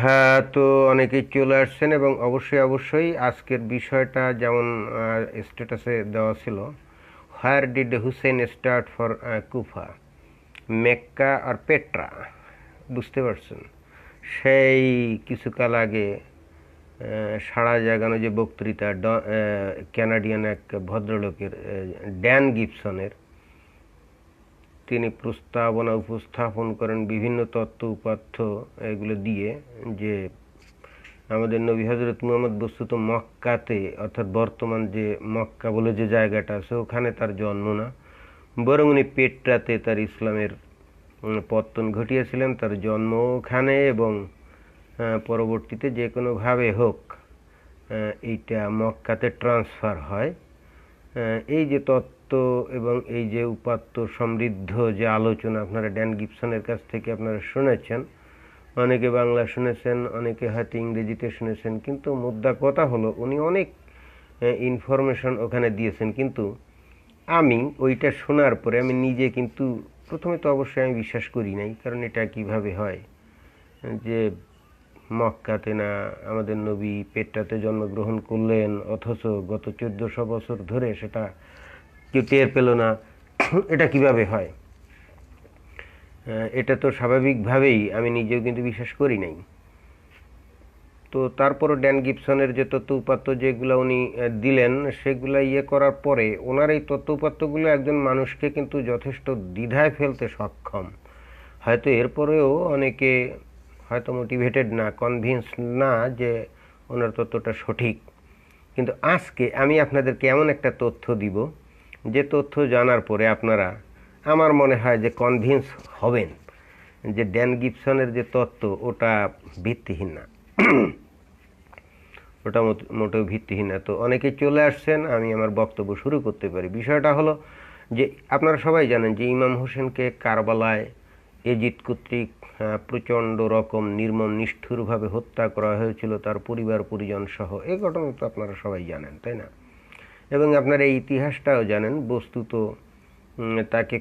হ্যাঁ, তো অনেকেই চলে আসছেন এবং অবশ্যই অবশ্যই আজকের বিষয়টা যেমন স্ট্যাটাসে দেওয়া ছিল, where did Hussain start for Kufa, Mecca আর পেট্রা, বুঝতে পারছেন? সেই কিছুকাল আগে সাড়া জাগানো যে বক্তৃতা ক্যানাডিয়ান এক ভদ্রলোকের, ড্যান গিবসনের, তিনি প্রস্তাবনা উপস্থাপন করেন বিভিন্ন তত্ত্ব উপাত্ত এগুলো দিয়ে, যে আমাদের নবী হজরত মুহাম্মদ বস্তুত মক্কাতে, অর্থাৎ বর্তমান যে মক্কা বলে যে জায়গাটা আছে ওখানে তার জন্ম না, বরং উনি পেট্রাতে তার ইসলামের পত্তন ঘটিয়েছিলেন, তার জন্ম ওখানে, এবং পরবর্তীতে যে কোনোভাবে হোক এইটা মক্কাতে ট্রান্সফার হয়। এই যে তত্ত্ব এবং এই যে উপাত্ত সমৃদ্ধ যে আলোচনা আপনারা ড্যান গিবসনের কাছ থেকে আপনারা শুনেছেন, অনেকে বাংলা শুনেছেন, অনেকে হয়তো ইংরেজিতে শুনেছেন, কিন্তু মুদ্রা কথা হলো উনি অনেক ইনফরমেশন ওখানে দিয়েছেন। কিন্তু আমি ওইটা শোনার পরে আমি নিজে কিন্তু প্রথমে তো অবশ্যই আমি বিশ্বাস করি নাই, কারণ এটা কিভাবে হয় যে মক্কাতে না আমাদের নবী পেট্রাতে জন্মগ্রহণ করলেন, অথচ গত 1400 বছর ধরে সেটা কেউ টের পেল না, এটা কিভাবে হয়? এটা তো স্বাভাবিকভাবেই আমি নিজেও কিন্তু বিশ্বাস করি নাই। তো তারপরও ড্যান গিবসনের যে তথ্য উপাত্ত যেগুলো উনি দিলেন, সেগুলো করার পরে ওনার এই তথ্য উপাত্তগুলো একজন মানুষকে কিন্তু যথেষ্ট দ্বিধায় ফেলতে সক্ষম। হয়তো এরপরেও অনেকে হয়তো মোটিভেটেড না, কনভিন্স না যে ওনার তথ্যটা সঠিক। কিন্তু আজকে আমি আপনাদেরকে এমন একটা তথ্য দিব, যে তথ্য জানার পরে আপনারা, আমার মনে হয় যে কনভিন্স হবেন যে ড্যান গিবসনের যে তত্ত্ব ওটা ভিত্তিহীন না, ওটা মোটেও ভিত্তিহীন না। তো অনেকেই চলে আসছেন, আমি আমার বক্তব্য শুরু করতে পারি। বিষয়টা হলো যে আপনারা সবাই জানেন যে ইমাম হোসেনকে কারবালায় এজিদ কর্তৃক প্রচণ্ড রকম নির্মম নিষ্ঠুরভাবে হত্যা করা হয়েছিল, তার পরিবার পরিজন সহ। এই ঘটনা তো আপনারা সবাই জানেন, তাই না? এবং আপনারা এই ইতিহাসটাও জানেন। বস্তুত তাকে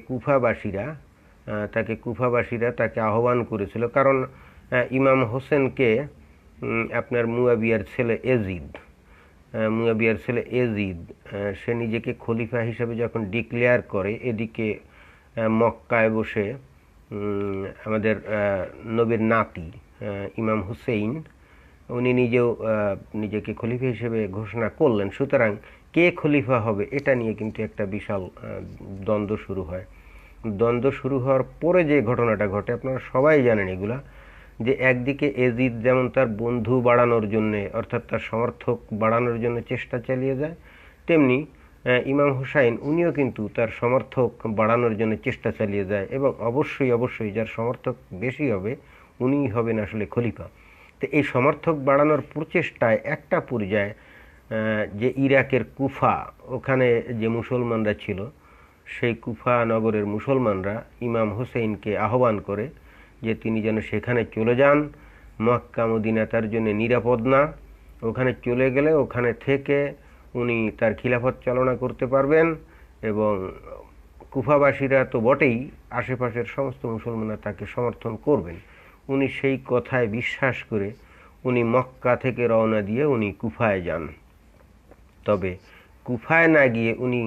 কুফাবাসীরা তাকে আহ্বান করেছিল, কারণ ইমাম হোসেনকে আপনার মুয়াবিয়ার ছেলে এজিদ সে নিজেকে খলিফা হিসেবে যখন ডিক্লেয়ার করে, এদিকে মক্কায় বসে আমাদের নবীর নাতি ইমাম হুসেইন, উনি নিজেও নিজেকে খলিফা হিসেবে ঘোষণা করলেন। সুতরাং কে খলিফা হবে এটা নিয়ে কিন্তু একটা বিশাল দ্বন্দ্ব শুরু হয়। দ্বন্দ্ব শুরু হওয়ার পরে যে ঘটনাটা ঘটে আপনারা সবাই জানেন এগুলা, যে একদিকে এজিদ যেমন তার বন্ধু বাড়ানোর জন্যে, অর্থাৎ তার সমর্থক বাড়ানোর জন্য চেষ্টা চালিয়ে যায়, তেমনি ইমাম হুসাইন উনিও কিন্তু তার সমর্থক বাড়ানোর জন্য চেষ্টা চালিয়ে যায়, এবং অবশ্যই অবশ্যই যার সমর্থক বেশি হবে উনিই হবেন আসলে খলিফা। তো এই সমর্থক বাড়ানোর প্রচেষ্টায় একটা পর্যায়ে যে ইরাকের কুফা, ওখানে যে মুসলমানরা ছিল, সেই কুফা নগরের মুসলমানরা ইমাম হুসেইনকে আহ্বান করে যে তিনি যেন সেখানে চলে যান, মক্কা মদিনা তার জন্য নিরাপদ না, ওখানে চলে গেলে ওখানে থেকে উনি তার খিলাফত চালনা করতে পারবেন, এবং কুফাবাসীরা তো বটেই, আশেপাশের সমস্ত মুসলমানরা তাকে সমর্থন করবেন। উনি সেই কথায় বিশ্বাস করে উনি মক্কা থেকে রওনা দিয়ে উনি কুফায় যান। তবে কুফায় না গিয়ে উনি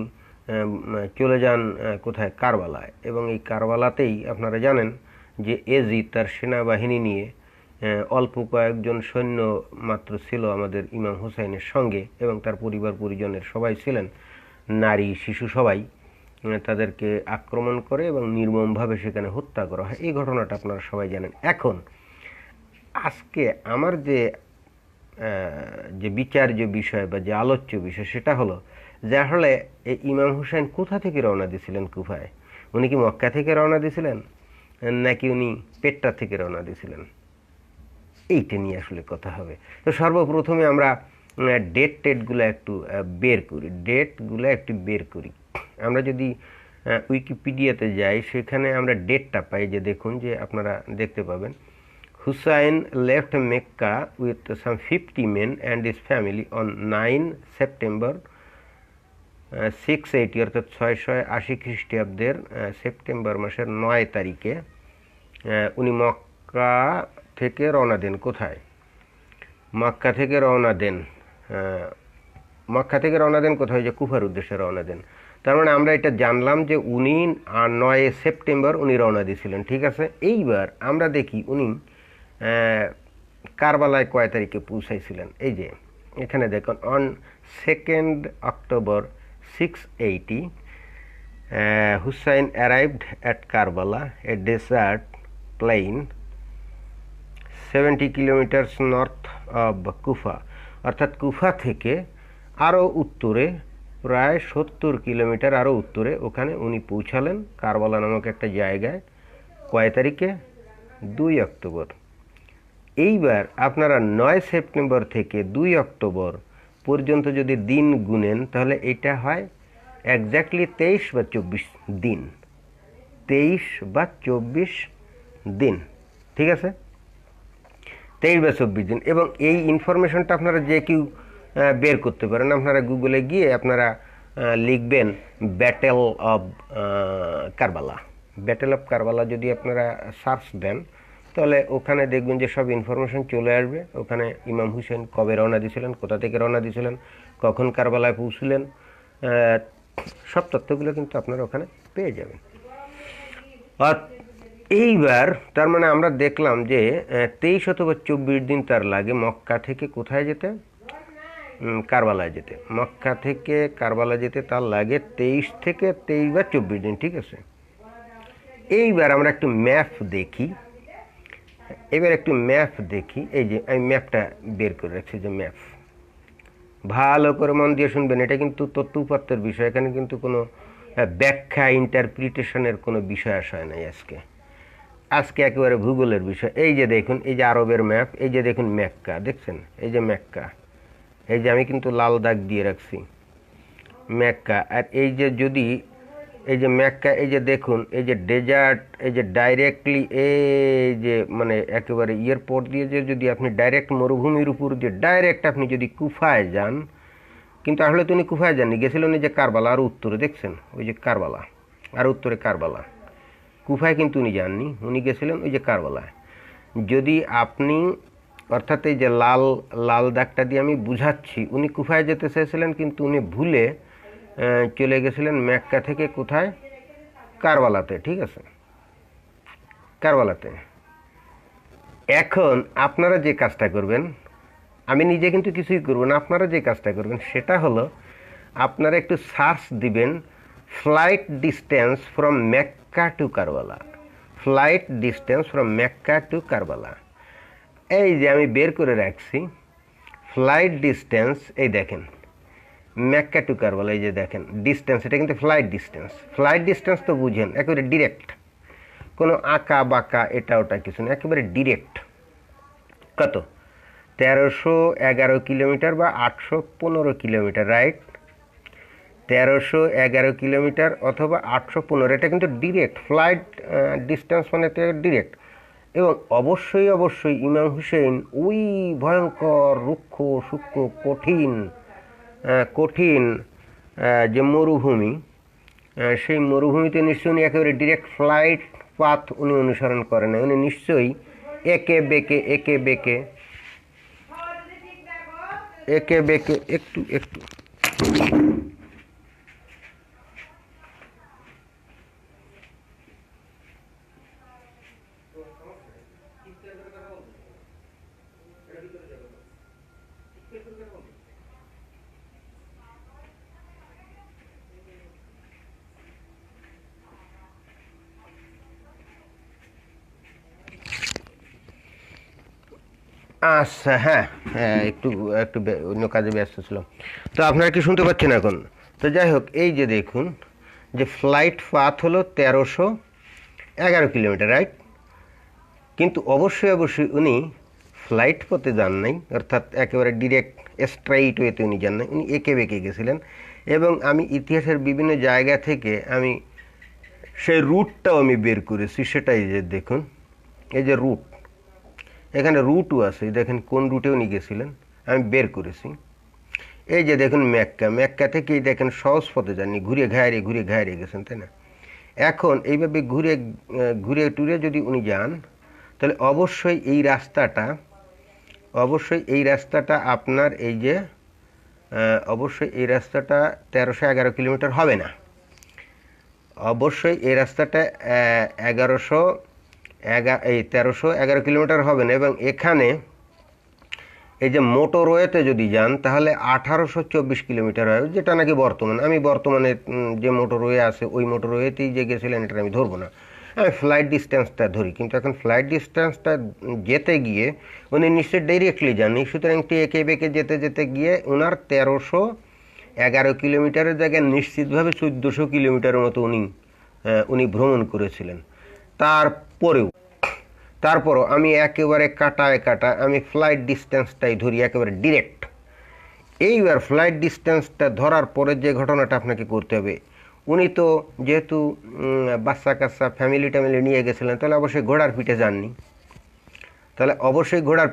চলে যান কোথায়? কারবালায়। এবং এই কারবালাতেই আপনারা জানেন যে এজিদ তার সেনাবাহিনী নিয়ে অল্প কয়েকজন সৈন্য মাত্র ছিল আমাদের ইমাম হুসাইনের সঙ্গে, এবং তার পরিবার পরিজনের সবাই ছিলেন, নারী শিশু সবাই, তাদেরকে আক্রমণ করে এবং নির্মমভাবে সেখানে হত্যা করা হয়। এই ঘটনাটা আপনারা সবাই জানেন। এখন আজকে আমার যে বিচার্য বিষয় বা যে আলোচ্য বিষয়, সেটা হলো যে আসলে এই ইমাম হুসাইন কোথা থেকে রওনা দিয়েছিলেন কুফায়? উনি কি মক্কা থেকে রওনা দিয়েছিলেন, নাকি উনি পেট্রা থেকে রওনা দিয়েছিলেন? এইটা নিয়ে আসলে কথা হবে। তো সর্বপ্রথমে আমরা ডেটগুলো একটু বের করি। আমরা যদি উইকিপিডিয়াতে যাই, সেখানে আমরা ডেটটা পাই, যে দেখুন, যে আপনারা দেখতে পাবেন, Hussain left Mecca with some 50 men and his family on 9 September 680, অর্থাৎ 680 খ্রিস্টাব্দের সেপ্টেম্বর মাসের 9 তারিখে উনি মক্কা থেকে রওনা দেন কোথায়? মক্কা থেকে রওনা দেন, মক্কা থেকে রওনা দেন কোথায়? যে কুফার উদ্দেশ্যে রওনা দেন। তার মানে আমরা এটা জানলাম যে উনি 9 সেপ্টেম্বর উনি রওনা দিয়েছিলেন, ঠিক আছে। এইবার আমরা দেখি উনি কারবালায় কয় তারিখে পৌঁছাইছিলেন। এই যে এখানে দেখুন, on 2nd October 680 Hussain arrived at Karbala, a desert plain 70 kilometres north of Kufa. অর্থাৎ কুফা থেকে আরও উত্তরে প্রায় 70 কিলোমিটার আরও উত্তরে ওখানে উনি পৌঁছালেন কারবালা নামক একটা জায়গায়। কয় তারিখে? 2 অক্টোবর। এইবার আপনারা 9 সেপ্টেম্বর থেকে 2 অক্টোবর পর্যন্ত যদি দিন গুনেন তাহলে এটা হয় এক্স্যাক্টলি 23 বা 24 দিন। 23 বা 24 দিন, ঠিক আছে, 23 বা 24 দিন। এবং এই ইনফরমেশনটা আপনারা যে কেউ বের করতে পারেন। আপনারা গুগলে গিয়ে আপনারা লিখবেন battle of Karbala. Battle of Karbala যদি আপনারা সার্চ দেন তাহলে ওখানে দেখবেন যে সব ইনফরমেশন চলে আসবে। ওখানে ইমাম হুসেন কবে রওনা দিয়েছিলেন, কোথা থেকে রওনা দিয়েছিলেন, কখন কারবালায় পৌঁছলেন, সব তথ্যগুলো কিন্তু আপনারা ওখানে পেয়ে যাবেন। আর এইবার তার মানে আমরা দেখলাম যে 23 অথবা 24 দিন তার লাগে মক্কা থেকে কোথায় যেতে? কারবালায় যেতে। মক্কা থেকে কারবালা যেতে তার লাগে 23 থেকে 23 বা 24 দিন, ঠিক আছে। এইবার আমরা একটু ম্যাপ দেখি। এই যে আমি ম্যাপটা বের করে রাখছি, যে ম্যাপ ভালো করে মন দিয়ে শুনবেন। এটা কিন্তু তথ্য উপাত্তের বিষয়, এখানে কিন্তু কোনো ব্যাখ্যা ইন্টারপ্রিটেশনের কোনো বিষয় আসা নাই আজকে একেবারে ভূগোলের বিষয়। এই যে দেখুন, এই যে আরবের ম্যাপ, এই যে দেখুন মেক্কা, দেখছেন? এই যে মেক্কা, এই যে আমি কিন্তু লাল দাগ দিয়ে রাখছি মেক্কা। আর এই যে যদি এই যে মেক্কা, এই যে দেখুন, এই যে ডেজার্ট, এই যে ডাইরেক্টলি এই যে মানে একেবারে এয়ারপোর্ট দিয়ে যে যদি আপনি ডাইরেক্ট মরুভূমির উপর দিয়ে ডাইরেক্ট আপনি যদি কুফায় যান, কিন্তু আসলে তো উনি কুফায় যাননি, গেছিলেন এই যে কারবালা আর উত্তরে, দেখছেন ওই যে কারবালা আর উত্তরে কারবালা, কুফায় কিন্তু উনি যাননি, উনি গেছিলেন ওই যে কারবালায়। যদি আপনি অর্থাৎ এই যে লাল লাল দাগটা দিয়ে আমি বুঝাচ্ছি, উনি কুফায় যেতে চেয়েছিলেন কিন্তু উনি ভুলে চলে গেছিলেন মেক্কা থেকে কোথায়? কারবালাতে, ঠিক আছে, কারবালাতে। এখন আপনারা যে কাজটা করবেন, আমি নিজে কিন্তু কিছুই করব না, আপনারা যে কাজটা করবেন সেটা হলো আপনারা একটু সার্চ দিবেন flight distance from Mecca to Karbala, flight distance from Mecca to Karbala. এই যে আমি বের করে রাখছি ফ্লাইট ডিস্টেন্স, এই দেখেন মেক্কা টু কারবালা, এই যে দেখেন ডিস্টেন্স, এটা কিন্তু ফ্লাইট ডিস্টেন্স। ফ্লাইট ডিস্টেন্স তো বুঝেন, একেবারে ডিরেক্ট, কোনো আঁকা বাঁকা এটা ওটা কিছু না, একেবারে ডিরেক্ট। কত? 1311 কিলোমিটার বা 815 কিলোমিটার, রাইট? 1311 কিলোমিটার অথবা 815, এটা কিন্তু ডিরেক্ট ফ্লাইট ডিস্টেন্স, মানে ডিরেক্ট। এবং অবশ্যই অবশ্যই ইমাম হুসেন ওই ভয়ঙ্কর রুক্ষ সূক্ষ্ম কঠিন যে মরুভূমি, সেই মরুভূমিতে নিশ্চয়ই উনি একেবারে ডিরেক্ট ফ্লাইট পাথ উনি অনুসরণ করেন না, উনি নিশ্চয়ই একে বেঁকে একটু আচ্ছা, হ্যাঁ হ্যাঁ, একটু একটু অন্য কাজে ব্যস্ত ছিলাম। তো আপনারা কি শুনতে পাচ্ছেন এখন? তো যাই হোক, এই যে দেখুন যে ফ্লাইট পাথ হলো 1311 কিলোমিটার, রাইট? কিন্তু অবশ্যই উনি ফ্লাইট পথে যান নাই, অর্থাৎ একেবারে ডিরেক্ট স্ট্রাইট ওয়েতে উনি যান নাই, উনি এঁকে বেঁকে গেছিলেন। এবং আমি ইতিহাসের বিভিন্ন জায়গা থেকে আমি সেই রুটটাও আমি বের করেছি, সেটাই যে দেখুন, এই যে রুট, এখানে রুটও আছে, দেখেন কোন রুটে উনি গেছিলেন আমি বের করেছি। এই যে দেখুন মেক্কা থেকেই দেখেন সহজ পথে যাননি, ঘুরে ঘায়রে গেছেন, তাই না? এখন এইভাবে ঘুরে টুরে যদি উনি যান তাহলে অবশ্যই এই রাস্তাটা আপনার এই যে অবশ্যই এই রাস্তাটা 1311 কিলোমিটার হবে না। অবশ্যই এই রাস্তাটা 1311 কিলোমিটার হবে না। এবং এখানে এই যে মোটরওয়েতে যদি যান তাহলে 1824 কিলোমিটার হয়, যেটা নাকি বর্তমানে যে মোটরওয়ে আছে ওই মোটরওয়েতেই যে গেছিলেন এটা আমি ধরবো না, আমি ফ্লাইট ডিস্টেন্সটা ধরি। কিন্তু এখন ফ্লাইট ডিস্টেন্সটা যেতে গিয়ে উনি নিশ্চয়ই ডাইরেক্টলি যাননি, সুতরাং এঁকে বেঁকে যেতে যেতে গিয়ে ওনার 1311 কিলোমিটারের জায়গায় নিশ্চিতভাবে 1400 কিলোমিটারের মতো উনি ভ্রমণ করেছিলেন। তারপরও আমি একেবারে কাটায় আমি ফ্লাইট ডিস্টেন্সটাই ধরি একেবারে ডিরেক্ট। এইবার ফ্লাইট ডিস্টেন্সটা ধরার পরে যে ঘটনাটা আপনাকে করতে হবে, উনি তো যেহেতু বাচ্চা কাচ্চা ফ্যামিলি ট্যামিলি নিয়ে গেছিলেন, তাহলে অবশ্যই ঘোড়ার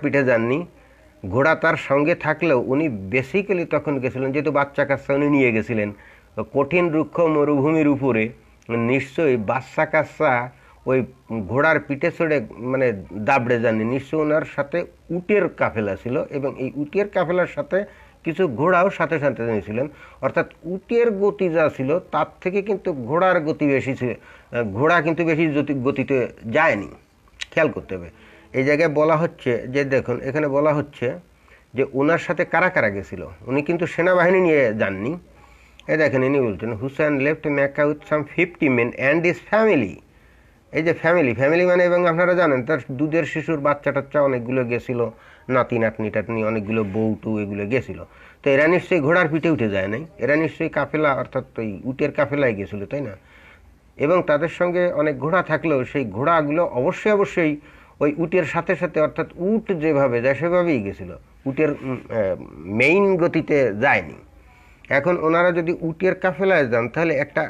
পিঠে যাননি। ঘোড়া তার সঙ্গে থাকলেও উনি বেসিক্যালি তখন গেছিলেন, যেহেতু বাচ্চা কাচ্চা উনি নিয়ে গেছিলেন কঠিন রুক্ষ মরুভূমির উপরে, নিশ্চয়ই বাচ্চা কাচ্চা ওই ঘোড়ার পিঠে চড়ে মানে দাবড়ে যাননি, নিশ্চয়ই ওনার সাথে উটের কাফেলা ছিল এবং এই উটের কাফেলার সাথে কিছু ঘোড়াও সাথে সাথে নিয়েছিলেন। অর্থাৎ উটের গতি যা ছিল তার থেকে কিন্তু ঘোড়ার গতি বেশি ছিল, ঘোড়া কিন্তু বেশি গতিতে যায়নি। খেয়াল করতে হবে। এই জায়গায় বলা হচ্ছে যে দেখুন, এখানে বলা হচ্ছে যে ওনার সাথে কারা কারা গেছিল, উনি কিন্তু সেনাবাহিনী নিয়ে যাননি। এই দেখেন ইনি বলছেন Hussain left Mecca with some 50 men and his family. এই যে ফ্যামিলি মানে, এবং আপনারা জানেন তার দুধের শিশুর বাচ্চা টাচ্চা অনেকগুলো গেছিল, নাতি টাতনি অনেকগুলো বউটু এগুলো গেছিল। তো এরা নিশ্চয়ই ঘোড়ার পিঠে উঠে যায় নাই, এরা নিশ্চয়ই কাফেলা অর্থাৎ ওই উটের কাফেলায় গেছিল, তাই না? এবং তাদের সঙ্গে অনেক ঘোড়া থাকলেও সেই ঘোড়াগুলো অবশ্যই ওই উটের সাথে সাথে, অর্থাৎ উট যেভাবে যায় সেভাবেই গেছিল, উটের মেইন গতিতে যায়নি। এখন ওনারা যদি উটের কাফেলায় যান তাহলে একটা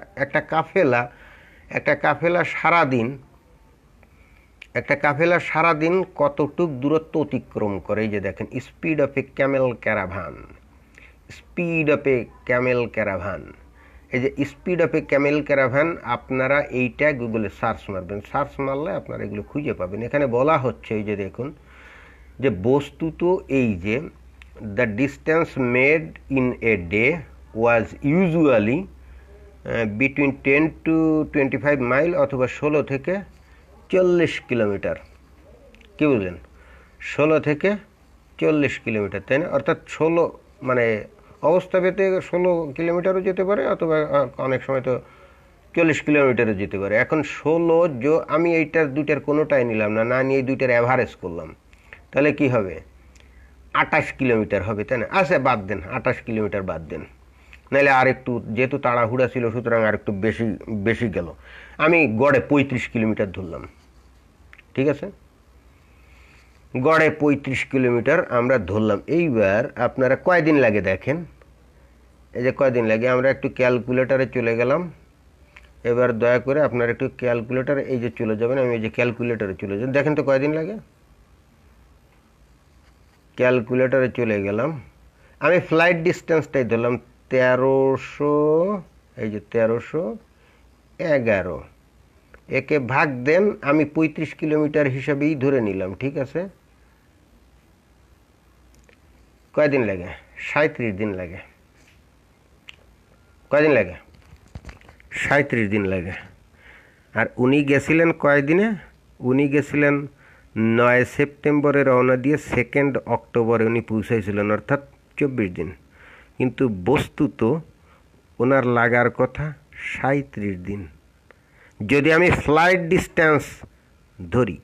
সারাদিন কতটুক দূরত্ব অতিক্রম করে। এই যে দেখেন speed of A Camel caravan, এই যে speed of A Camel caravan, আপনারা এইটা গুগলে সার্চ মারবেন, সার্চ মারলে আপনারা এগুলো খুঁজে পাবেন। এখানে বলা হচ্ছে এই যে দেখুন যে বস্তুত এই যে the distance made in a day was usually between 10 to 25 mile অথবা 16 থেকে 40 কিলোমিটার। কী বুঝলেন? 16 থেকে 40 কিলোমিটার, তাই না? অর্থাৎ 16 মানে অবস্থাভেদে 16 কিলোমিটারও যেতে পারে অথবা অনেক সময় তো 40 কিলোমিটারও যেতে পারে। এখন 16 আমি এইটার দুইটার কোনোটাই নিলাম না নিয়ে এই দুইটার অ্যাভারেজ করলাম, তাহলে কি হবে? 28 কিলোমিটার হবে, তাই না? আচ্ছা বাদ দেন, 28 কিলোমিটার বাদ দেন, নাহলে আর একটু, যেহেতু তাড়াহুড়া ছিল সুতরাং আর একটু বেশি গেল। আমি গড়ে 35 কিলোমিটার ধরলাম, ঠিক আছে? গড়ে 35 কিলোমিটার আমরা ধরলাম। এইবার আপনারা কয়দিন লাগে দেখেন, এই যে কয়দিন লাগে, আমরা একটু ক্যালকুলেটারে চলে গেলাম। এবার দয়া করে আপনারা একটু ক্যালকুলেটারে এই যে চলে যাবেন, আমি এই যে ক্যালকুলেটারে চলে যাবেন, দেখেন তো কয়দিন লাগে। ক্যালকুলেটারে চলে গেলাম, আমি ফ্লাইট ডিস্টেন্সটাই ধরলাম 1311, একে ভাগ দেন, আমি 35 কিলোমিটার হিসাবেই ধরে নিলাম, ঠিক আছে? কয়দিন লাগে? 37 দিন লাগে। কয়দিন লাগে? 37 দিন লাগে। আর উনি গেছিলেন কয়দিনে? উনি গেছিলেন 9 সেপ্টেম্বরে রওনা দিয়ে 2 অক্টোবরে উনি পৌঁছাইছিলেন, অর্থাৎ 24 দিন। কিন্তু বস্তুত ওনার লাগার কথা 37 দিন যদি আমি ফ্লাইট ডিস্টেন্স ধরি,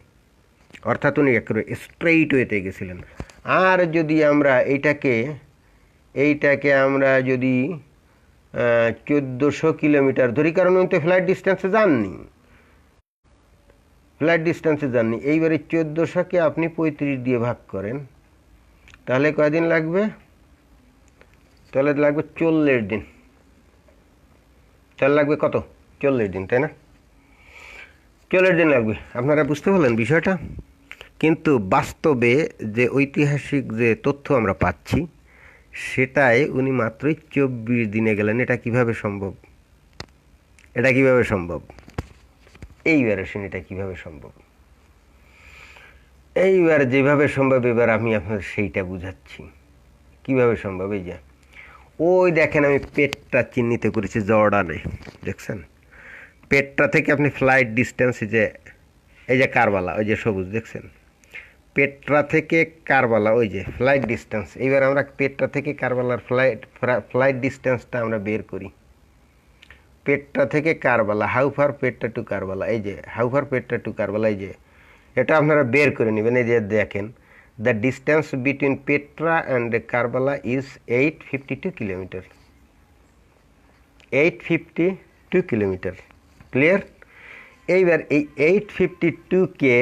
অর্থাৎ উনি একেবারে স্ট্রেইট ওয়েতে গেছিলেন। আর যদি আমরা এইটাকে আমরা যদি 1400 কিলোমিটার ধরি, কারণ উনি তো ফ্লাইট ডিস্টেন্সে যাননি, এইবারে 1400কে আপনি 35 দিয়ে ভাগ করেন, তাহলে কয়দিন লাগবে? তাহলে লাগবে 40 দিন। তাহলে লাগবে কত? 40 দিন, তাই না? 40 দিন লাগবে। আপনারা বুঝতে পারলেন বিষয়টা? কিন্তু বাস্তবে যে ঐতিহাসিক যে তথ্য আমরা পাচ্ছি সেটাই উনি মাত্রই 24 দিনে গেলেন। এটা কিভাবে সম্ভব? এইবার আসেন, এটা কিভাবে সম্ভব? এইবার যেভাবে সম্ভব এবার আমি আপনার সেইটা বুঝাচ্ছি কিভাবে সম্ভব। এই যে ওই দেখেন আমি পেট্রা চিহ্নিত করেছি জর্ডানে, দেখছেন? পেট্রা থেকে আপনি ফ্লাইট ডিস্টেন্স এই যে কারবালা, ওই যে সবুজ দেখছেন, পেট্রা থেকে কারবালা, ওই যে ফ্লাইট ডিস্টেন্স। এইবার আমরা পেট্রা থেকে কারবালার ফ্লাইট ডিস্টেন্সটা আমরা বের করি। পেট্রা থেকে Karbala, how far Petra to Karbala, এই যে how far Petra to Karbala, এই যে এটা আপনারা বের করে নেবেন। এই যে দেখেন, the distance between Petra and Karbala is 852 kilometre. 852 kilometre, clear? এইবার এই 852কে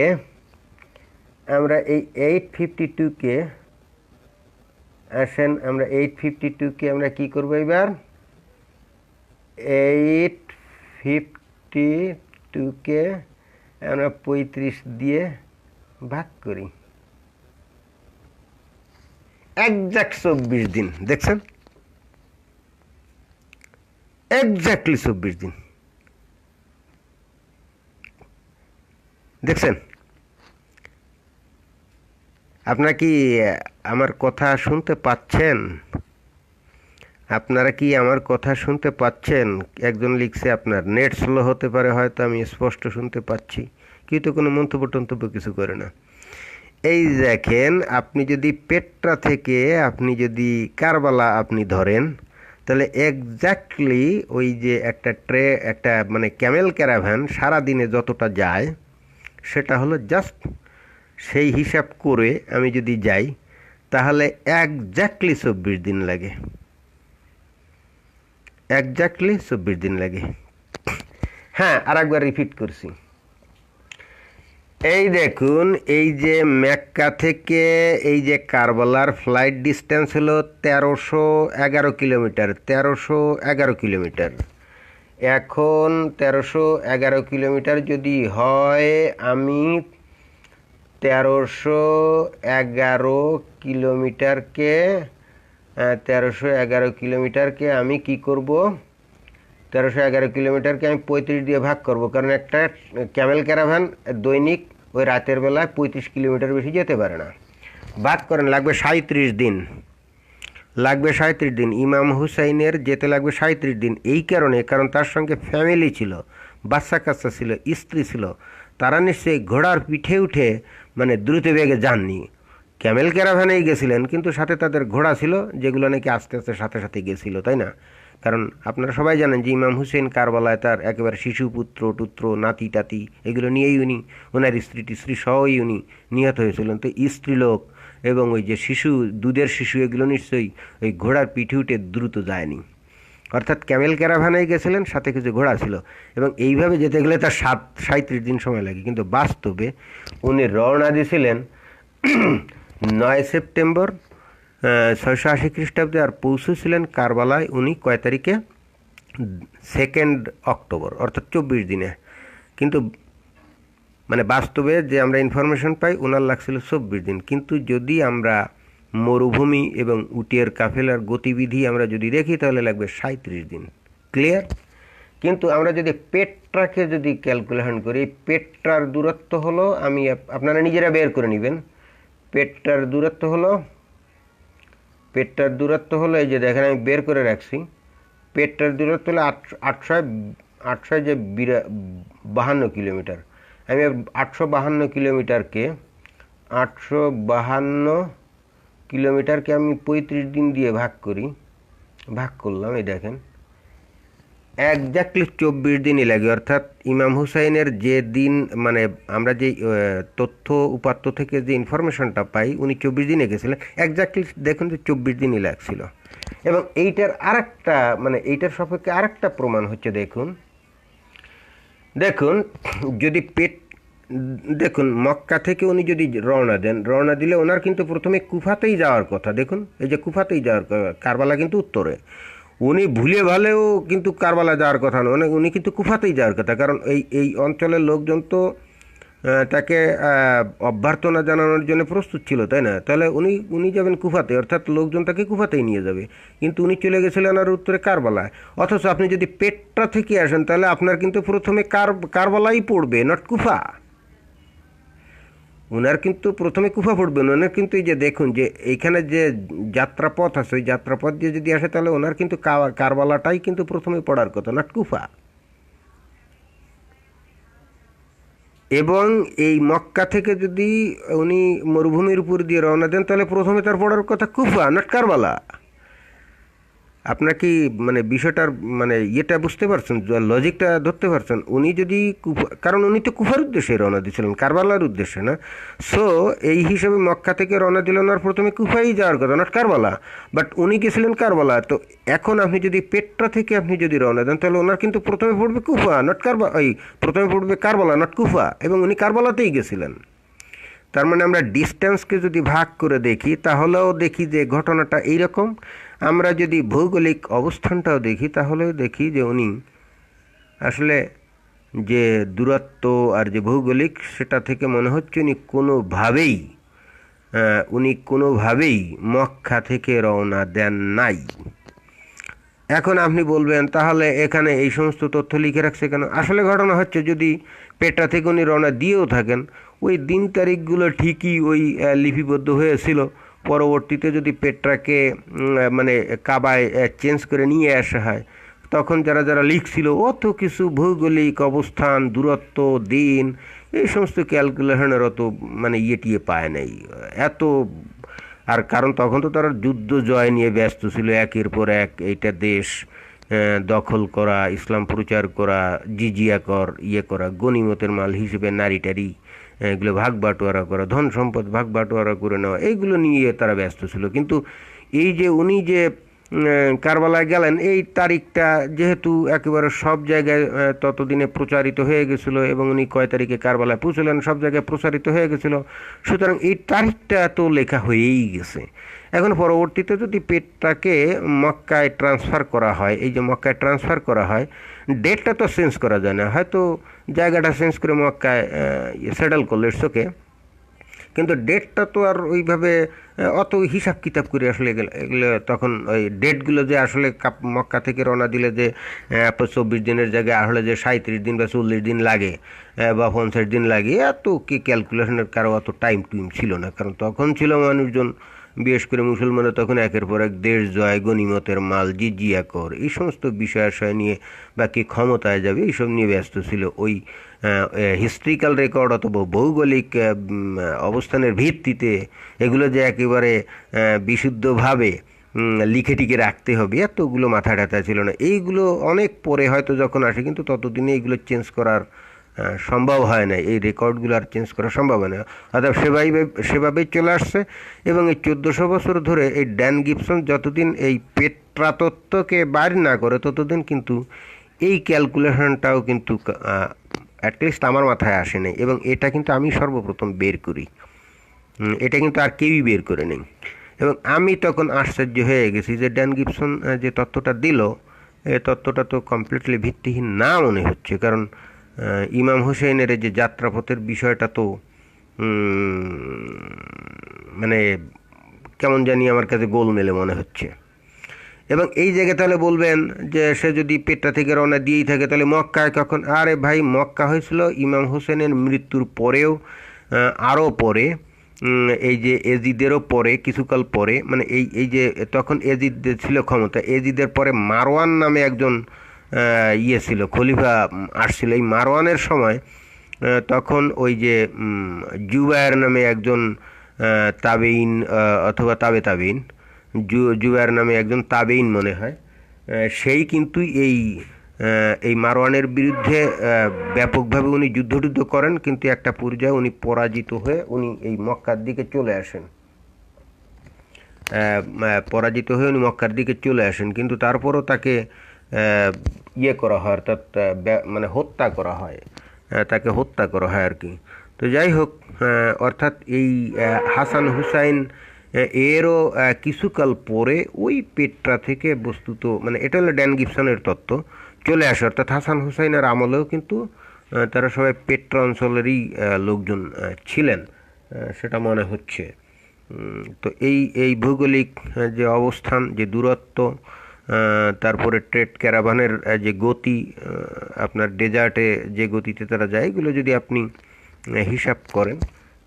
আমরা আসেন আমরা 852কে আমরা কি করবো এবার? 852কে আমরা 35 দিয়ে ভাগ করি, একজ্যাক্ট 24 দিন। দেখছেন, একজ্যাক্টলি 24 দিন, দেখছেন? আপনারা কি আমার কথা শুনতে পাচ্ছেন? আপনারা কি আমার কথা শুনতে পাচ্ছেন? একজন লিখছে আপনার নেট স্লো হতে পারে, হয়তো আমি স্পষ্ট শুনতে পাচ্ছি, কিন্তু কোনো মন্তব্য কিছু করে না। এই দেখেন, আপনি যদি পেট্রা থেকে আপনি যদি কারবালা আপনি ধরেন, তাহলে এক্স্যাক্টলি ওই যে একটা মানে ক্যামেল ক্যারাভ্যান সারাদিনে যতটা যায় সেটা হলো জাস্ট সেই হিসাব করে আমি যদি যাই তাহলে একজ্যাক্টলি 24 দিন লাগে, একজ্যাক্টলি 24 দিন লাগে। হ্যাঁ, আর একবার রিপিট করছি। এই দেখুন, এই যে মেক্কা থেকে এই যে কারবালার ফ্লাইট ডিস্টেন্স হলো 1311 কিলোমিটার, 1311 কিলোমিটার। এখন 1311 কিলোমিটার যদি হয়, আমি 1311 কিলোমিটারকে 1311 কিলোমিটারকে আমি কি করব? 1311 কিলোমিটারকে আমি 35 দিয়ে ভাগ করব, কারণ একটা ক্যামেল ক্যারাভ্যান দৈনিক ওই রাতের বেলায় 35 কিলোমিটার বেশি যেতে পারে না। ভাগ করেন, লাগবে 37 দিন, লাগবে 37 দিন। ইমাম হুসাইনের যেতে লাগবে 37 দিন। এই কারণ তার সঙ্গে ফ্যামিলি ছিল, বাচ্চা কাচ্চা ছিল, স্ত্রী ছিল। তারা নিশ্চয়ই ঘোড়ার পিঠে উঠে মানে দ্রুত বেগে যাননি, ক্যামেল ক্যারাভ্যানেই গেছিলেন, কিন্তু সাথে তাদের ঘোড়া ছিল, যেগুলো নাকি আস্তে আস্তে সাথে সাথে গেছিল, তাই না? কারণ আপনারা সবাই জানেন যে ইমাম হুসেন কারবালায় তার একেবারে শিশু পুত্র টুত্র নাতি টাতি এগুলো নিয়েই ওনার স্ত্রী টিস্ত্রী সহই উনি নিহত হয়েছিলেন। তো স্ত্রীলোক এবং ওই যে শিশু, দুধের শিশু, এগুলো নিশ্চয়ই ওই ঘোড়ার পিঠে উঠে দ্রুত যায়নি, অর্থাৎ ক্যামেল ক্যারাভানেই গেছিলেন, সাথে কিছু ঘোড়া ছিল। এবং এইভাবে যেতে গেলে তার 37 দিন সময় লাগে, কিন্তু বাস্তবে উনি রওনা দিয়েছিলেন 9 সেপ্টেম্বর 680 খ্রিস্টাব্দে, আর পৌঁছেছিলেন কারবালায় উনি কয় তারিখে? 2 অক্টোবর, অর্থাৎ 24 দিনে। কিন্তু মানে বাস্তবে যে আমরা ইনফরমেশন পাই, ওনার লাগছিল 24 দিন। কিন্তু যদি আমরা মরুভূমি এবং উটের কাফেলার গতিবিধি আমরা যদি দেখি, তাহলে লাগবে 37 দিন, ক্লিয়ার? কিন্তু আমরা যদি পেট্রাকে যদি ক্যালকুলেশন করি, পেট্রার দূরত্ব হলো, আমি আপনারা নিজেরা বের করে নেবেন, পেট্রার দূরত্ব হলো এই যে দেখেন আমি বের করে রাখছি। পেট্রার দূরত্ব হলো 852 কিলোমিটার। আমি 852 কিলোমিটারকে আমি 35 দিন দিয়ে ভাগ করলাম। এই দেখেন, একজ্যাক্টলি 24 দিনই লাগে। অর্থাৎ ইমাম হুসাইনের যে দিন, মানে আমরা যে তথ্য উপাত্ত থেকে যে ইনফরমেশনটা পাই, উনি 24 দিনে গেছিলেন, একজ্যাক্টলি দেখুন যে 24 দিনই লাগছিল। এবং এইটার আরেকটা মানে এইটার সপক্ষে আরেকটা প্রমাণ হচ্ছে, দেখুন যদি দেখুন মক্কা থেকে উনি যদি রওনা দিলে ওনার কিন্তু প্রথমে কুফাতেই যাওয়ার কথা। দেখুন, এই যে কুফাতেই যাওয়ার কথা, কারবালা কিন্তু উত্তরে, উনি ভুলে ভালেও কিন্তু কারবালা যাওয়ার কথা নয়, উনি কিন্তু কুফাতেই যাওয়ার কথা। কারণ এই অঞ্চলের লোকজন তো তাকে অভ্যর্থনা জানানোর জন্য প্রস্তুত ছিল, তাই না? তাহলে উনি যাবেন কুফাতে, অর্থাৎ লোকজন তাকে কুফাতেই নিয়ে যাবে, কিন্তু উনি চলে গেছিলেন আর উত্তরে কারবালায়। অথচ আপনি যদি পেট্রা থেকে আসেন, তাহলে আপনার কিন্তু প্রথমে কারবালাই পড়বে, নট কুফা। ওনার কিন্তু প্রথমে কুফা পড়বেন। ওনার কিন্তু এই যে দেখুন যে এইখানে যে যাত্রাপথ আছে, ওই যাত্রাপথ দিয়ে যদি আসে তাহলে ওনার কিন্তু কারবালাটাই কিন্তু প্রথমে পড়ার কথা, নট কুফা। এবং এই মক্কা থেকে যদি উনি মরুভূমির উপর দিয়ে রওনা দেন তাহলে প্রথমে তার পড়ার কথা কুফা, নট কারবালা। আপনার কি মানে বিষয়টার মানে ইয়েটা বুঝতে পারছেন, লজিকটা ধরতে পারছেন? উনি যদি কুফা, কারণ উনি তো কুফার উদ্দেশ্যে রওনা দিয়েছিলেন, কারবালার উদ্দেশ্যে না। সো এই হিসেবে মক্কা থেকে রওনা দিলেন আর প্রথমে কুফাই যাওয়ার কথা, নট কারবালা। বাট উনি গেছিলেন কারবালা। তো এখন আপনি যদি পেট্রা থেকে আপনি যদি রওনা দেন তাহলে ওনার কিন্তু প্রথমে পড়বে কুফা, নট কারবালা, ওই প্রথমে পড়বে কারবালা, নট কুফা। এবং উনি কারবালাতেই গেছিলেন। তার মানে আমরা ডিস্টেন্সকে যদি ভাগ করে দেখি তাহলেও দেখি যে ঘটনাটা এইরকম। আমরা যদি ভৌগোলিক অবস্থানটাও দেখি তাহলেও দেখি যে উনি আসলে যে দূরত্ব আর যে ভৌগোলিক, সেটা থেকে মনে হচ্ছে উনি কোনোভাবেই মক্কা থেকে রওনা দেন নাই। এখন আপনি বলবেন তাহলে এখানে এই সমস্ত তথ্য লিখে রাখছে কেন? আসলে ঘটনা হচ্ছে যদি পেট্রা থেকে উনি রওনা দিয়েও থাকেন, ওই দিন তারিখগুলো ঠিকই ওই লিপিবদ্ধ হয়েছিল। পরবর্তীতে যদি পেট্রাকে মানে কাবায় চেঞ্জ করে নিয়ে আসা হয়, তখন যারা যারা লিখছিল অত কিছু ভৌগোলিক অবস্থান, দূরত্ব, দিন, এই সমস্ত ক্যালকুলেশনের অত মানে টিয়ে পায় নাই এত। আর কারণ তখন তো তারা যুদ্ধ জয় নিয়ে ব্যস্ত ছিল, একের পর এক এইটা দেশ দখল করা, ইসলাম প্রচার করা, জিজিয়া কর করা, গনিমতের মাল হিসেবে নারী টারি এগুলো ভাগ বাটোয়ারা করা, ধন সম্পদ ভাগ বাটোয়ারা করে নেওয়া, এইগুলো নিয়ে তারা ব্যস্ত ছিল। কিন্তু এই যে উনি যে কারবালায় গেলেন, এই তারিখটা যেহেতু একেবারে সব জায়গায় ততদিনে প্রচারিত হয়ে গেছিলো, এবং উনি কয় তারিখে কারবালায় পৌঁছলেন সব জায়গায় প্রচারিত হয়ে গেছিলো, সুতরাং এই তারিখটা তো লেখা হয়েই গেছে। এখন পরবর্তীতে যদি পেটটাকে মক্কায় ট্রান্সফার করা হয়, এই যে মক্কায় ট্রান্সফার করা হয়, ডেটটা তো চেঞ্জ করা যায় না, হয়তো জায়গাটা চেঞ্জ করে মক্কায় সেটেল করলে ইটস ওকে, কিন্তু ডেটটা তো আর ওইভাবে অত হিসাব কিতাব করে আসলে এগুলো তখন ওই ডেটগুলো যে আসলে মক্কা থেকে রওনা দিলে যে 24 দিনের জায়গায় আসলে যে 37 দিন বা 40 দিন লাগে বা 50 দিন লাগে, এত কি ক্যালকুলেশনের কারো অত টাইম ছিল না। কারণ তখন ছিল মানুষজন, বিশেষ করে মুসলমানরা তখন একের পর এক দেশ জয়, গনিমতের মাল, জিজিয়া কর, এই সমস্ত বিষয় নিয়ে বা কি ক্ষমতায় যাবে এইসব নিয়ে ব্যস্ত ছিল। ওই হিস্ট্রিক্যাল রেকর্ড অথবা ভৌগোলিক অবস্থানের ভিত্তিতে এগুলো যে একেবারে বিশুদ্ধভাবে লিখে টিকে রাখতে হবে এতগুলো মাথা ব্যথা ছিল না। এইগুলো অনেক পরে হয়তো যখন আসে, কিন্তু ততদিনে এগুলো চেঞ্জ করার সম্ভব হয় না, এই রেকর্ডগুলো আর চেঞ্জ করা সম্ভব হয় না। অর্থাৎ সেভাবেই চলে আসছে। এবং এই 1400 বছর ধরে এই ড্যান গিবসন যতদিন এই পেট্রা তত্ত্বকে বাইর না করে ততদিন কিন্তু এই ক্যালকুলেশনটাও কিন্তু অ্যাটলিস্ট আমার মাথায় আসে নাই, এবং এটা কিন্তু আমি সর্বপ্রথম বের করি, এটা কিন্তু আর কেউই বের করে নেই। এবং আমি তখন আশ্চর্য হয়ে গেছি যে ড্যান গিবসন যে তত্ত্বটা দিল, এই তত্ত্বটা তো কমপ্লিটলি ভিত্তিহীন না মনে হচ্ছে। কারণ ইমাম হুসেনের যে যাত্রাপথের বিষয়টা তো মানে কেমন জানি আমার কাছে গোলমেলে মনে হচ্ছে। এবং এই জায়গায় তাহলে বলবেন যে সে যদি পেট্রা থেকে রওনা দিয়েই থাকে তাহলে মক্কায় কখন? আরে ভাই, মক্কা হয়েছিল ইমাম হোসেনের মৃত্যুর পরেও, আরও পরে, এই যে এজিদেরও পরে, কিছুকাল পরে, মানে এই যে তখন এজিদ ছিল ক্ষমতা, এজিদের পরে মারওয়ান নামে একজন ছিল, খলিফা আসছিল। এই মারওয়ানের সময় তখন ওই যে জুবায়ের নামে একজন তাবেইন অথবা তাবেইন, জুবায়ের নামে একজন তাবেইন মনে হয়, সেই কিন্তু এই মারওয়ানের বিরুদ্ধে ব্যাপকভাবে উনি যুদ্ধ করেন, কিন্তু একটা পর্যায়ে উনি পরাজিত হয়ে উনি এই মক্কার দিকে চলে আসেন। কিন্তু তারপরও তাকে করা হয়, অর্থাৎ মানে হত্যা করা হয়, তাকে হত্যা করা হয় আর কি। তো যাই হোক, অর্থাৎ এই হাসান হুসাইন এরও কিছুকাল পরে ওই পেট্রা থেকে বস্তুত, মানে এটা হলো ড্যান গিবসনের তত্ত্ব, চলে আসে। অর্থাৎ হাসান হুসাইনের আমলেও কিন্তু তারা সবাই পেট্রা অঞ্চলেরই লোকজন ছিলেন, সেটা মনে হচ্ছে। তো এই ভৌগোলিক যে অবস্থান, যে দূরত্ব, তারপরে ট্রেড ক্যারাভানের যে গতি, আপনার ডেজার্টে যে গতিতে তারা যায়, এগুলো যদি আপনি হিসাব করেন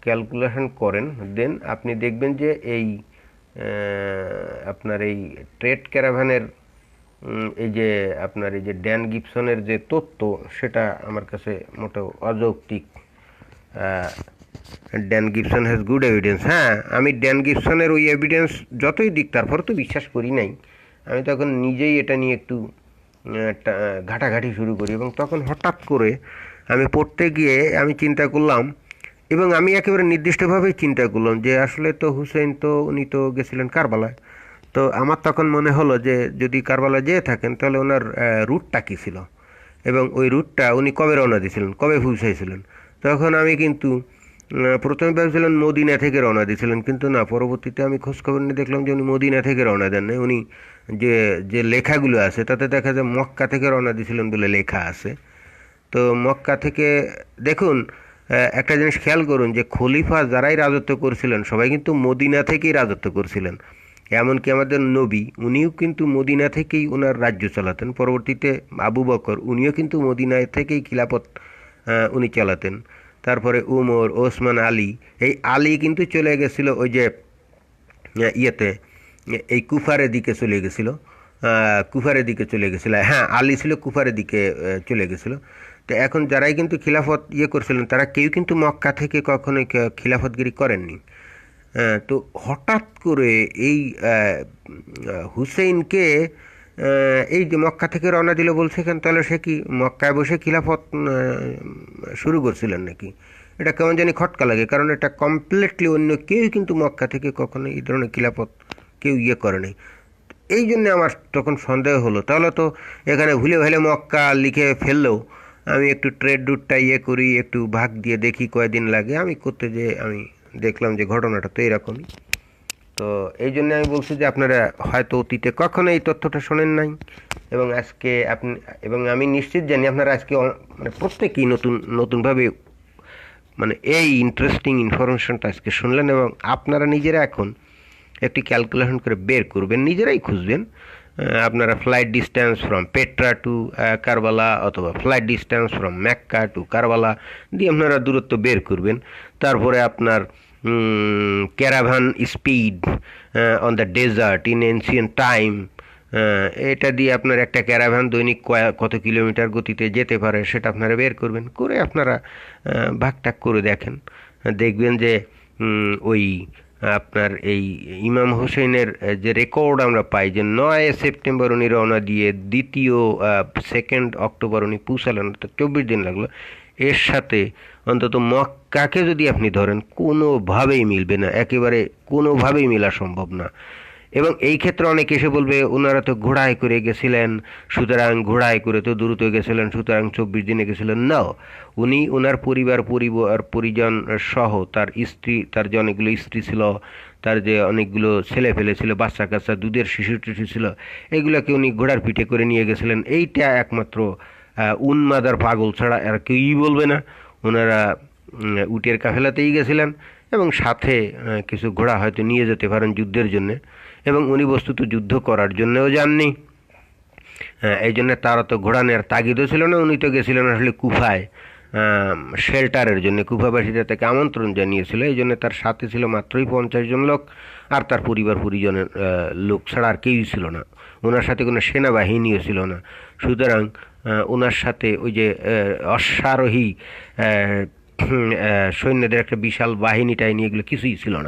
ক্যালকুলেশন করেন, দেন আপনি দেখবেন যে এই আপনার এই ট্রেড ক্যারাভানের এই যে আপনার এই যে ড্যান গিবসনের যে তথ্য, সেটা আমার কাছে মোটেও অযৌক্তিক। Dan Gibson has good evidence. হ্যাঁ, আমি ড্যান গিবসনের ওই এভিডেন্স যতই দিক তারপর তো বিশ্বাস করি নাই। আমি তখন নিজেই এটা নিয়ে একটু ঘাটাঘাটি শুরু করি, এবং তখন হঠাৎ করে আমি পড়তে গিয়ে আমি চিন্তা করলাম, এবং আমি একেবারে নির্দিষ্টভাবেই চিন্তা করলাম যে আসলে তো হুসেইন তো উনি তো গেছিলেন কারবালায়। তো আমার তখন মনে হলো যে যদি কারবালায় যেয়ে থাকেন তাহলে ওনার রুটটা কী ছিল, এবং ওই রুটটা উনি কবে রওনা দিয়েছিলেন, কবে পৌঁছাইছিলেন। তখন আমি কিন্তু প্রথমে ভেবেছিলেন মদিনা থেকে রওনা দিয়েছিলেন, কিন্তু না, পরবর্তীতে আমি খোঁজখবর নিয়ে দেখলাম যে উনি মদিনা থেকে রওনা দেন নাই। উনি যে যে লেখাগুলো আছে তাতে দেখা যায় মক্কা থেকে রওনা দিয়েছিলেন বলে লেখা আছে। তো মক্কা থেকে দেখুন, একটা জিনিস খেয়াল করুন যে খলিফা যারাই রাজত্ব করছিলেন সবাই কিন্তু মদিনা থেকেই রাজত্ব করছিলেন। এমনকি আমাদের নবী, উনিও কিন্তু মদিনা থেকেই ওনার রাজ্য চালাতেন। পরবর্তীতে আবু বকর, উনিও কিন্তু মদিনা থেকেই খিলাফত উনি চালাতেন। তারপরে উমর, ওসমান, আলী, এই আলী কিন্তু চলে গেছিল ওই যে ইয়েতে, এই কুফারের দিকে চলে গেছিল, কুফারের দিকে চলে গেছিল। হ্যাঁ, আলী ছিল কুফারের দিকে চলে গেছিল। তো এখন যারাই কিন্তু খিলাফত করছিলেন তারা কেউ কিন্তু মক্কা থেকে কখনোই খিলাফতগিরি করেননি। তো হঠাৎ করে এই হুসেইনকে এই যে মক্কা থেকে রওনা দিল বলছে, কেন তাহলে সে কি মক্কায় বসে খিলাফত শুরু করছিলেন নাকি? এটা কেমন জানি খটকা লাগে, কারণ এটা কমপ্লিটলি অন্য কেউ কিন্তু মক্কা থেকে কখনো এই ধরনের খিলাফত কেউ করে নাই। এই জন্য আমার তখন সন্দেহ হলো, তাহলে তো এখানে ভুলে ভালে মক্কা লিখে ফেললেও আমি একটু ট্রেড রুটটা করি, একটু ভাগ দিয়ে দেখি কয়দিন লাগে। আমি করতে যে আমি দেখলাম যে ঘটনাটা তো এরকমই। তো এই জন্য আমি বলছি যে আপনারা হয়তো অতীতে কখনো এই তথ্যটা শোনেন নাই, এবং আজকে আপনি, এবং আমি নিশ্চিত জানি আপনারা আজকে মানে প্রত্যেকেই নতুনভাবে মানে এই ইন্টারেস্টিং ইনফরমেশনটা আজকে শুনলেন, এবং আপনারা নিজেরা এখন একটি ক্যালকুলেশন করে বের করবেন, নিজেরাই খুঁজবেন। আপনারা flight distance from Petra to Karbala, অথবা flight distance from Mecca to Karbala দিয়ে আপনারা দূরত্ব বের করবেন। তারপরে আপনার caravan speed on the desert in ancient time, এটা দিয়ে আপনার একটা ক্যারাভান দৈনিক কত কিলোমিটার গতিতে যেতে পারে সেটা আপনারা বের করবেন, করে আপনারা ভাগটাগ করে দেখেন। দেখবেন যে ওই আপনার এই ইমাম হোসেনের যে রেকর্ড আমরা পাই যে 9 সেপ্টেম্বর উনি রওনা দিয়ে 2 অক্টোবর উনি পৌঁছালেন, তো 24 দিন লাগলো। এর সাথে অন্তত মক্কাকে যদি আপনি ধরেন কোনোভাবেই মিলবে না, একেবারে কোনোভাবেই মেলা সম্ভব না। এবং এই ক্ষেত্রে অনেকে এসে বলবে ওনারা তো ঘোড়ায় করে গেছিলেন, সুতরাং ঘোড়ায় করে তো দ্রুত গেছিলেন, সুতরাং 24 দিনে গেছিলেন। না, উনি ওনার পরিজন সহ তার স্ত্রী, তার যে অনেকগুলো স্ত্রী ছিল, তার যে অনেকগুলো ছেলে ফেলে ছিল, বাচ্চা কাচ্চা, দুধের শিশু টিশু ছিল, এগুলোকে উনি ঘোড়ার পিঠে করে নিয়ে গেছিলেন। এইটা একমাত্র উন্মাদার পাগল ছাড়া আর কেউই বলবে না। ওনারা উটের কাফেলাতেই গেছিলেন, এবং সাথে কিছু ঘোড়া হয়তো নিয়ে যেতে পারেন যুদ্ধের জন্যে, এবং উনি বস্তুত যুদ্ধ করার জন্যও যাননি। এই জন্য তারা তো ঘোড়া নেওয়ার তাগিদও ছিল না। উনি তো গেছিলেন আসলে কুফায় শেল্টারের জন্য, কুফাবাসীরা তাকে আমন্ত্রণ জানিয়েছিল। এই জন্য তার সাথে ছিল মাত্রই 50 জন লোক, আর তার পরিজনের লোক ছাড়া আর কেউই ছিল না। ওনার সাথে কোনো সেনাবাহিনীও ছিল না। সুতরাং ওনার সাথে ওই যে অশ্বারোহী সৈন্যদের একটা বিশাল বাহিনী টাহিনী এগুলো কিছুই ছিল না।